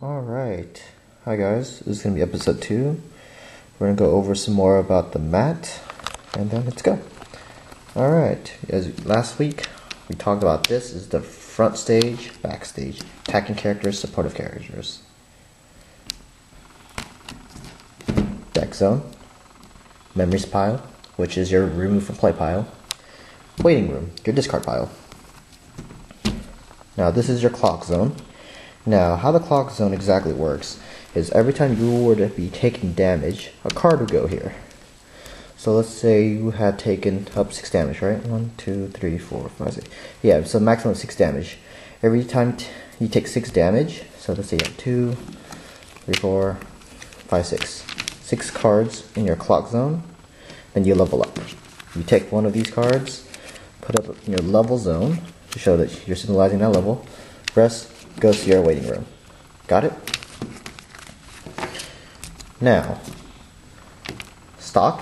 Alright, hi guys, this is going to be episode 2. We're going to go over some more about the mat, and then let's go. Alright, as last week we talked about this is the front stage, back stage, attacking characters, supportive characters. Deck zone, memories pile, which is your remove from play pile, waiting room, your discard pile. Now this is your clock zone. Now, how the clock zone exactly works is every time you were to be taking damage, a card would go here. So let's say you had taken up 6 damage, right? 1, 2, 3, 4, 5, 6. Yeah, so maximum 6 damage. Every time you take 6 damage, so let's say you have 2, 3, 4, 5, 6. 6 cards in your clock zone, then you level up. You take one of these cards, put up in your level zone to show that you're symbolizing that level. Rest goes to your waiting room. Got it? Now, stock,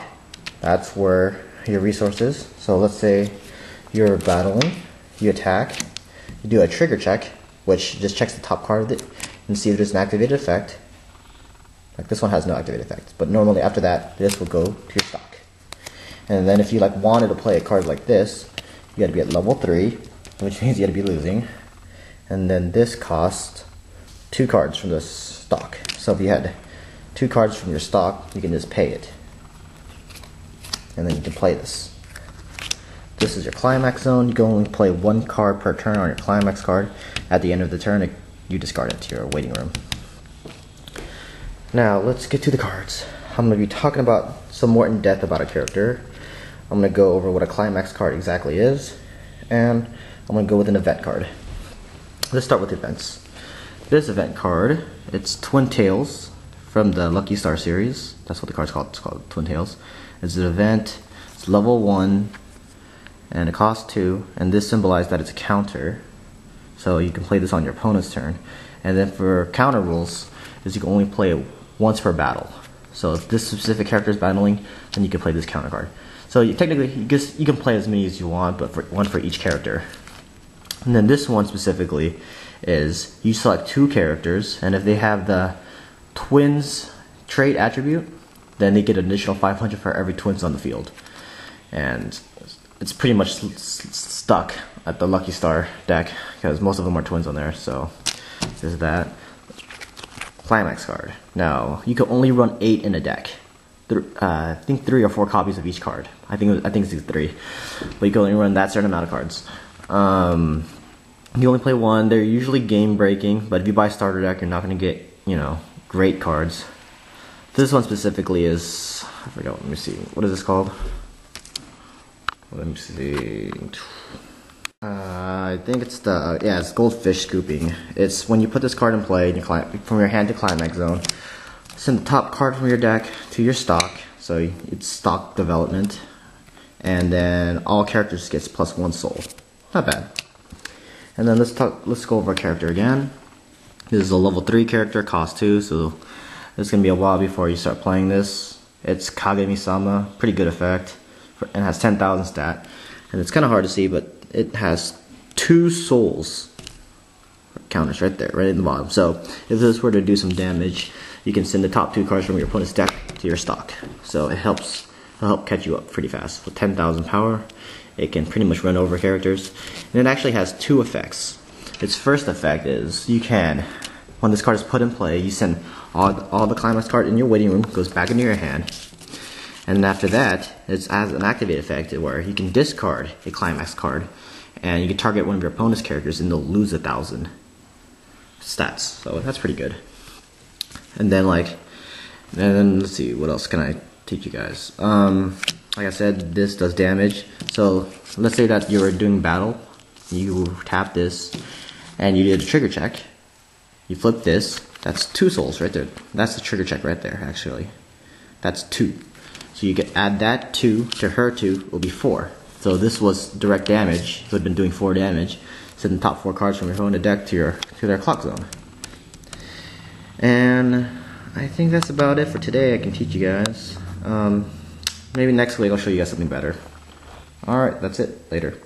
that's where your resource is. So let's say you're battling, you attack, you do a trigger check, which just checks the top card of it and see if there's an activated effect. Like this one has no activated effect, but normally after that, this will go to your stock. And then if you wanted to play a card like this, you gotta be at level 3, which means you gotta be losing. And then this costs 2 cards from the stock. So if you had 2 cards from your stock, you can just pay it. And then you can play this. This is your climax zone. You can only play 1 card per turn on your climax card. At the end of the turn, you discard it to your waiting room. Now, let's get to the cards. I'm going to be talking about some more in depth about a character. I'm going to go over what a climax card exactly is. And I'm going to go with an event card. Let's start with events. This event card, it's Twin Tails from the Lucky Star series. That's what the card's called. It's called Twin Tails. It's an event. It's level 1, and it costs 2. And this symbolizes that it's a counter, so you can play this on your opponent's turn. And then for counter rules, is you can only play it once per battle. So if this specific character is battling, then you can play this counter card. So technically, you can play as many as you want, but one for each character. And then this one specifically is you select 2 characters, and if they have the twins trait attribute, then they get an additional 500 for every twins on the field. And it's pretty much stuck at the Lucky Star deck because most of them are twins on there. So there's that. Climax card. Now you can only run 8 in a deck. I think 3 or 4 copies of each card. I think it's 3, but you can only run that certain amount of cards. You only play 1. They're usually game breaking, but if you buy a starter deck, you're not going to get, great cards. This one specifically is, I forgot, let me see, what is this called? Let me see. I think it's it's Goldfish Scooping. It's when you put this card in play from your hand to climax zone, send the top card from your deck to your stock, so it's stock development, and then all characters gets +1 soul. Not bad. And then let's go over our character again. This is a level 3 character, cost 2, so it's gonna be a while before you start playing this. It's Kagami-sama, pretty good effect, and has 10,000 stat. And it's kind of hard to see, but it has 2 souls counters right there, right in the bottom. So if this were to do some damage, you can send the top 2 cards from your opponent's deck to your stock. So it'll help catch you up pretty fast. With 10,000 power, it can pretty much run over characters. And it actually has 2 effects. Its first effect is you can, when this card is put in play, you send all the climax card in your waiting room, goes back into your hand. And after that, it has an activate effect where you can discard a climax card, and you can target one of your opponent's characters and they'll lose 1,000 stats. So that's pretty good. And then let's see, what else can I teach you guys? Like I said, this does damage. So let's say that you're doing battle, you tap this, and you did a trigger check. You flip this, that's 2 souls right there. That's the trigger check right there, actually. That's 2. So you can add that 2 to her 2, will be 4. So this was direct damage, so it's been doing 4 damage. Send the top 4 cards from your opponent's deck to their clock zone. And I think that's about it for today. I can teach you guys. Maybe next week I'll show you guys something better. Alright, that's it. Later.